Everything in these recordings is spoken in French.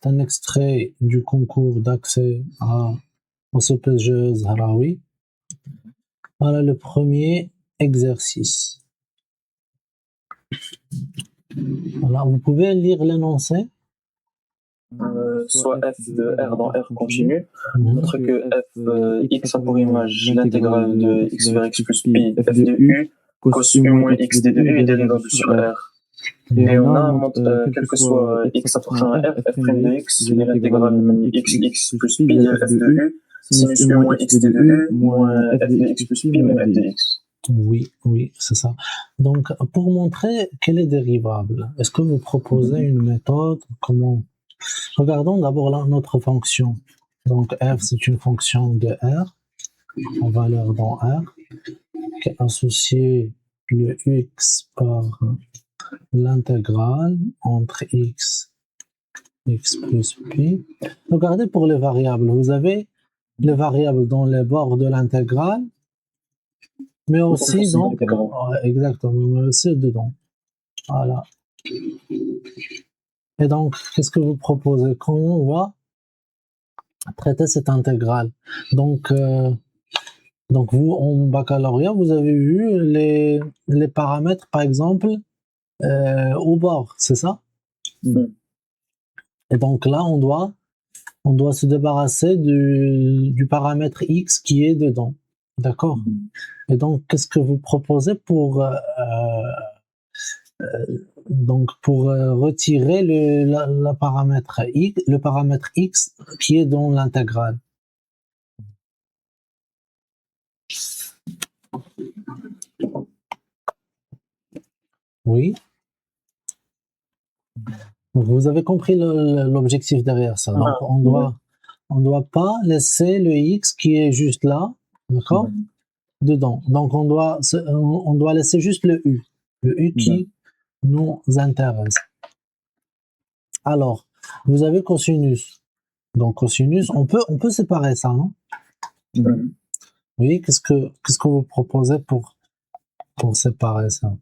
c'est un extrait du concours d'accès au CPGE Zahraoui. Voilà le premier exercice. Voilà, vous pouvez lire l'énoncé. Soit f de R dans R continu, montre que f x a pour image l'intégrale de x vers x plus pi f de u, cos u moins x d de u est dérivable sur R. Et on a, quel que soit x appartenant à R, f' de x, c'est l'intégrale x plus pi de f de u, sinus u moins x d de u, moins f de x plus pi moins f de x. Oui, c'est ça. Donc, pour montrer qu'elle est dérivable, est-ce que vous proposez une méthode? Comment? Regardons d'abord là notre fonction. Donc, f, c'est une fonction de R, en valeur dans R, qui est associée le x par l'intégrale entre x plus pi. Regardez pour les variables. Vous avez les variables dans les bords de l'intégrale, mais aussi dans... exactement, mais aussi dedans. Voilà. Et donc, qu'est-ce que vous proposez? Comment on va traiter cette intégrale? Donc vous, en baccalauréat, vous avez vu les paramètres, par exemple, au bord, c'est ça? Et donc là, on doit se débarrasser du paramètre x qui est dedans. D'accord? Et donc, qu'est-ce que vous proposez pour retirer le paramètre x qui est dans l'intégrale? Oui. Donc vous avez compris l'objectif derrière ça. Donc on doit pas laisser le x qui est juste là, d'accord, dedans. Donc on doit laisser juste le u qui nous intéresse. Alors, vous avez cosinus. Donc cosinus, on peut séparer ça, non? Oui, qu'est-ce que vous proposez pour séparer ça?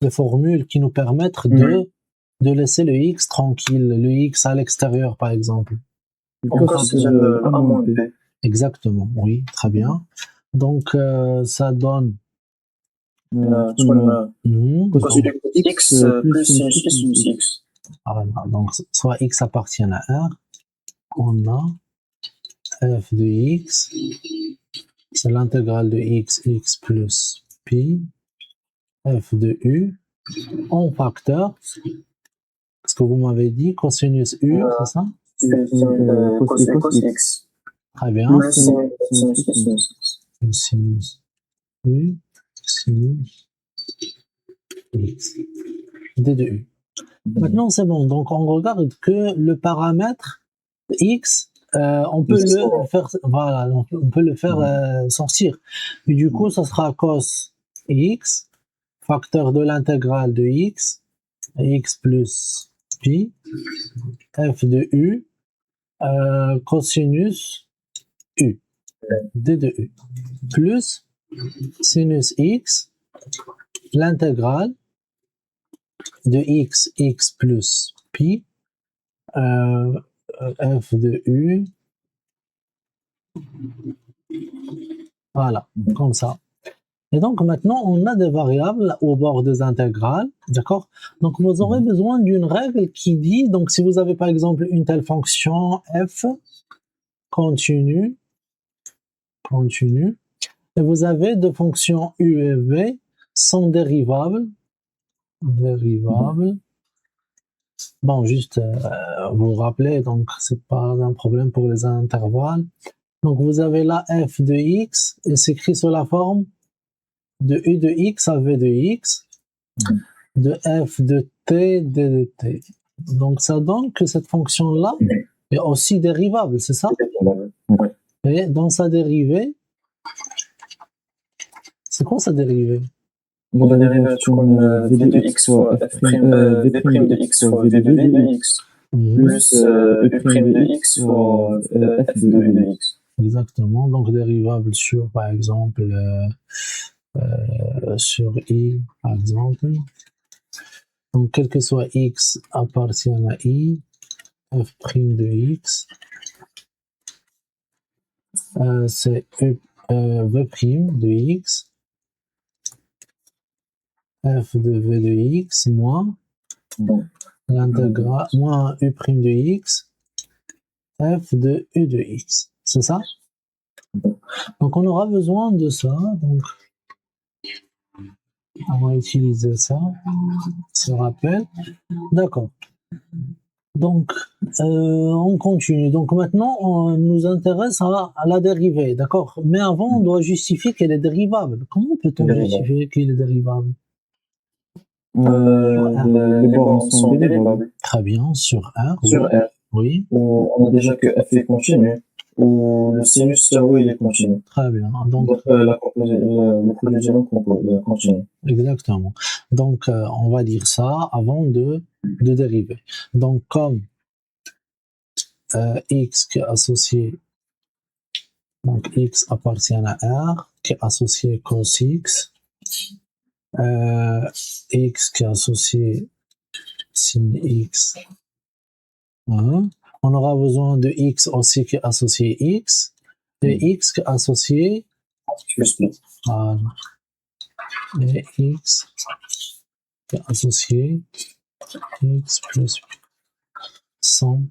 Des formules qui nous permettent de laisser le x tranquille, le x à l'extérieur par exemple. A moins b. Exactement, oui, très bien. Donc ça donne cos x plus sinus x. Voilà, donc soit x appartient à R, on a f de x, c'est l'intégrale de x plus pi, f de u, en facteur, ce que vous m'avez dit, cosinus u, c'est ça? Cos x. Très bien. Sinus u, sinus x, d de u. Maintenant, c'est bon. Donc, on regarde que le paramètre x, on peut le faire, voilà, donc on peut le faire sortir. Et du coup, ça sera cos x, facteur de l'intégrale de x plus pi, f de u, cosinus u, d de u, plus sinus x, l'intégrale de x plus pi, f de u, voilà, comme ça. Et donc maintenant, on a des variables au bord des intégrales, d'accord? Donc vous aurez besoin d'une règle qui dit, donc si vous avez par exemple une telle fonction f continue, et vous avez deux fonctions u et v sont dérivables. Bon, juste vous vous rappelez, donc c'est pas un problème pour les intervalles. Donc vous avez là f de x et c'est écrit sous la forme de u de x à v de x, de f de t, d de t. Donc ça donne que cette fonction-là est aussi dérivable, c'est ça? Et dans sa dérivée, c'est quoi sa dérivée? La dérivée comme v de x fois v' de x fois v de v de x, plus e' de x fois f de v de x. Exactement, donc dérivable sur, par exemple, sur i, par exemple. Donc, quel que soit x appartient à i, f' de x, c'est v' de x, f de v de x moins l'intégrale moins u' de x, f de u de x. C'est ça? Donc, on aura besoin de ça. Donc, on va utiliser ça, ce rappel. D'accord. Donc, on continue. Donc, maintenant, on nous intéresse à la dérivée, d'accord? Mais avant, on doit justifier qu'elle est dérivable. Comment peut-on justifier qu'elle est dérivable? Les bornes sont dérivables. Très bien, sur R. Sur R, Oui, on a déjà que f est continu, ou le sinus zéro il est continu. très bien. Donc, Donc, le produit de génome continu. exactement. Donc, on va dire ça avant de dériver. Donc, comme x qui est associé, donc x appartient à R, qui est associé cos x, x qui est associé sin x, hein. On aura besoin de x aussi qui est associé x, et x qui est associé, voilà, et x qui est associé x plus p sont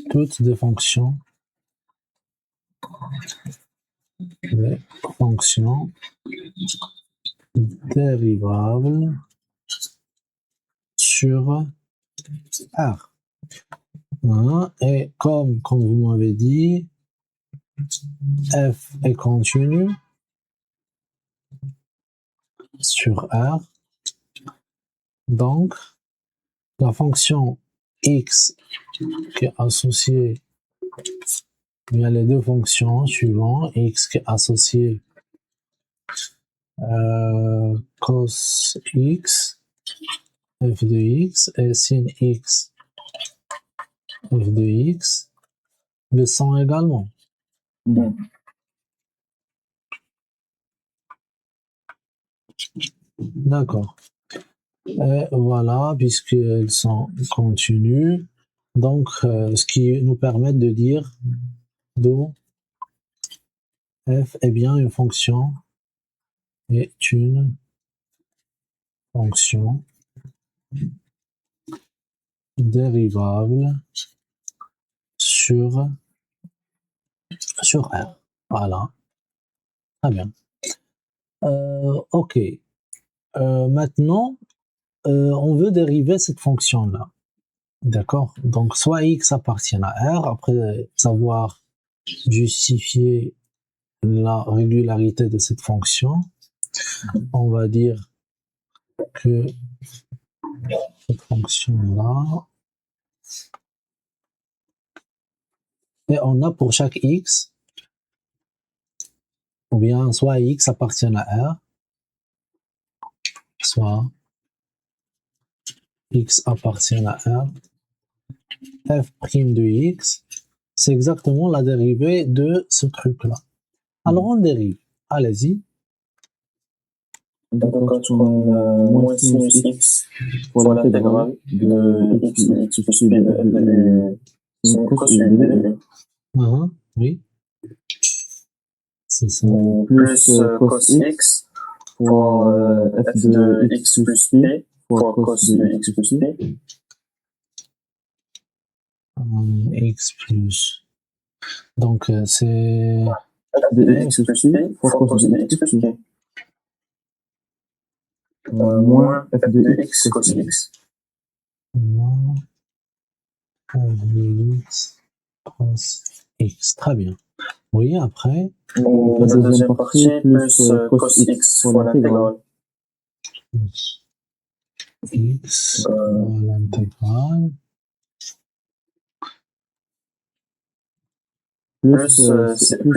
toutes des fonctions dérivables sur R. Hein, et comme vous m'avez dit, f est continu sur R. Donc, la fonction x qui est associée, il y a les deux fonctions suivantes, x qui est associée cos x, f de x, et sin x, f de x, le sont également. D'accord. Et voilà, puisqu'elles sont continues, donc ce qui nous permet de dire d'où f est bien une fonction dérivable sur R. Voilà. Très bien. Ok. Maintenant, on veut dériver cette fonction-là. D'accord? Donc, soit x appartient à R, après savoir justifier la régularité de cette fonction, on va dire que cette fonction-là, et on a pour chaque x, ou bien soit x appartient à R, soit x appartient à R, f' de x, c'est exactement la dérivée de ce truc-là. Alors on dérive. Allez-y. Donc, quand on a moins sinus x pour l'intégrale de x plus p de sin cos u de oui. C'est ça. Plus cos x pour f de x plus p pour cos de x plus p. X plus. Donc c'est F de x plus p pour cos de x plus p. Moins f de x cos x. Moins f de x cos x. Très bien. Oui, après. La deuxième partie, plus cos x pour l'intégrale. X pour l'intégrale. Plus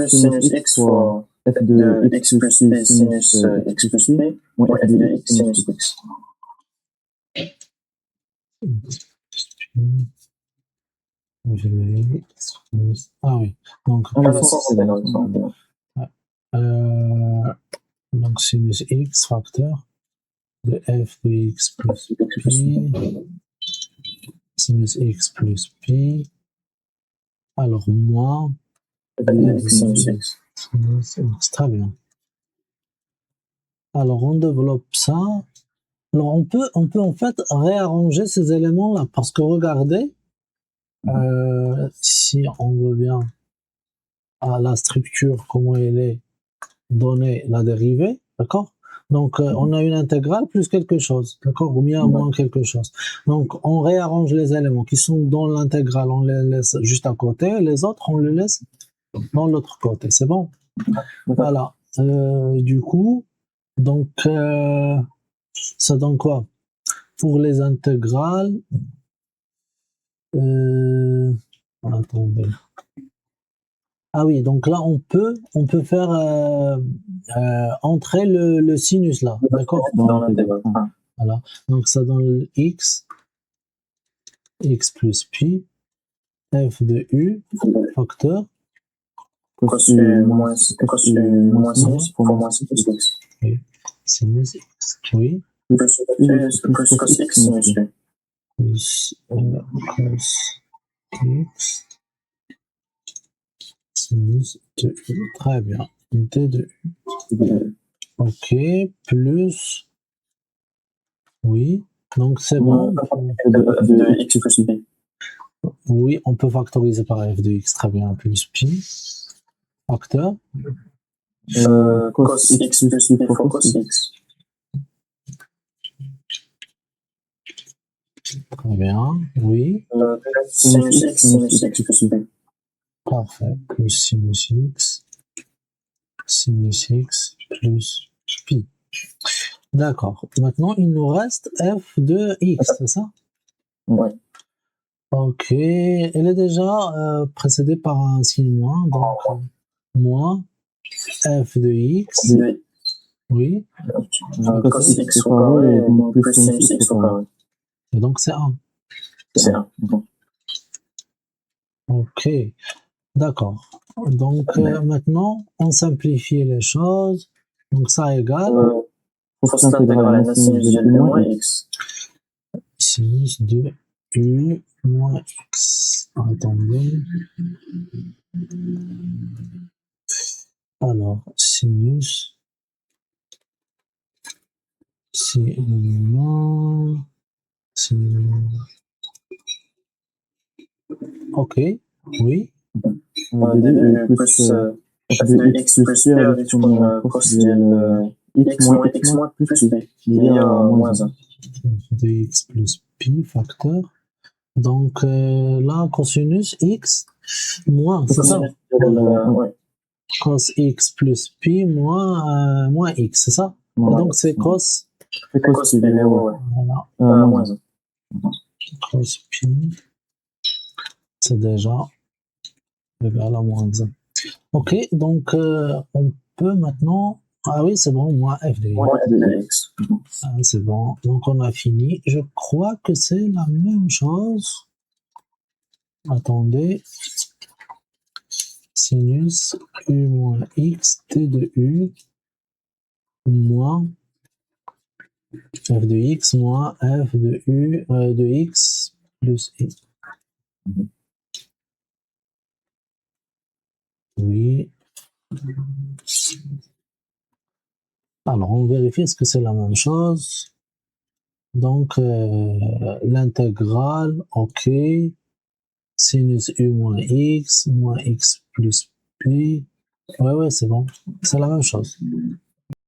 sinus x fois f de x plus p sinus x plus p, moins f de x sinus x. Ah oui, donc donc sinus x facteur de f de x plus pi, sinus x plus pi, alors moins f de Sinus x. sinus x. Très bien. Alors, on développe ça. Alors, on peut en fait réarranger ces éléments-là, parce que regardez, si on revient à la structure, comment elle est donnée, la dérivée, d'accord? Donc, on a une intégrale plus quelque chose, d'accord? Ou bien moins quelque chose. Donc, on réarrange les éléments qui sont dans l'intégrale, on les laisse juste à côté, les autres, on les laisse dans l'autre côté. C'est bon? Voilà. Du coup, donc, ça donne quoi? Pour les intégrales, attendez. Ah oui, donc là on peut faire entrer le sinus là, d'accord? Dans l'intégrale. Voilà. Donc ça donne x plus pi f de u facteur Cos moins sinus pour moins sinus x. sinus x, oui, Plus cos x sinus u. plus cos x sinus de u. Très bien. D de u. Ok, plus. Oui, donc c'est bon. De x plus pi. Oui, on peut factoriser par f de x, très bien, plus pi. Facteur. Cos x plus pi fois cos x. Très bien, oui. Sinus x plus pi. Parfait. Plus sinus x plus pi. D'accord. Maintenant, il nous reste f de x, c'est ça? Oui. Ok. Elle est déjà précédée par un signe moins, donc moins f de x. Oui. Cos x au carré et donc plus sinus x au carré. Et donc c'est 1. C'est 1. Ok. D'accord. Donc maintenant, on simplifie les choses. Donc ça égale Faut s'intégrer à sinus de u moins x. sinus de u moins x. Attendez. Alors, sinus ok, oui. Plus f de x plus pi réduction de cos de x moins plus pi. Il y a moins 1. De x plus pi facteur. Donc là, cosinus x moins, c'est ça? Cos x plus pi moins x, c'est ça? Et donc c'est cos. C'est cos pi, ouais. Voilà. Moins 1. Cos pi, c'est déjà égal à moins 1. Ok, donc on peut maintenant. Ah oui, c'est bon, moins f de x. Moins f de x. Ah, c'est bon, donc on a fini. Je crois que c'est la même chose. Attendez. Sinus u moins x t de u moins f de x moins f de u de x plus i. Oui. Alors, on vérifie est-ce que c'est la même chose. Donc, l'intégrale, ok. Sinus u moins x plus pi. Ouais, c'est bon. C'est la même chose.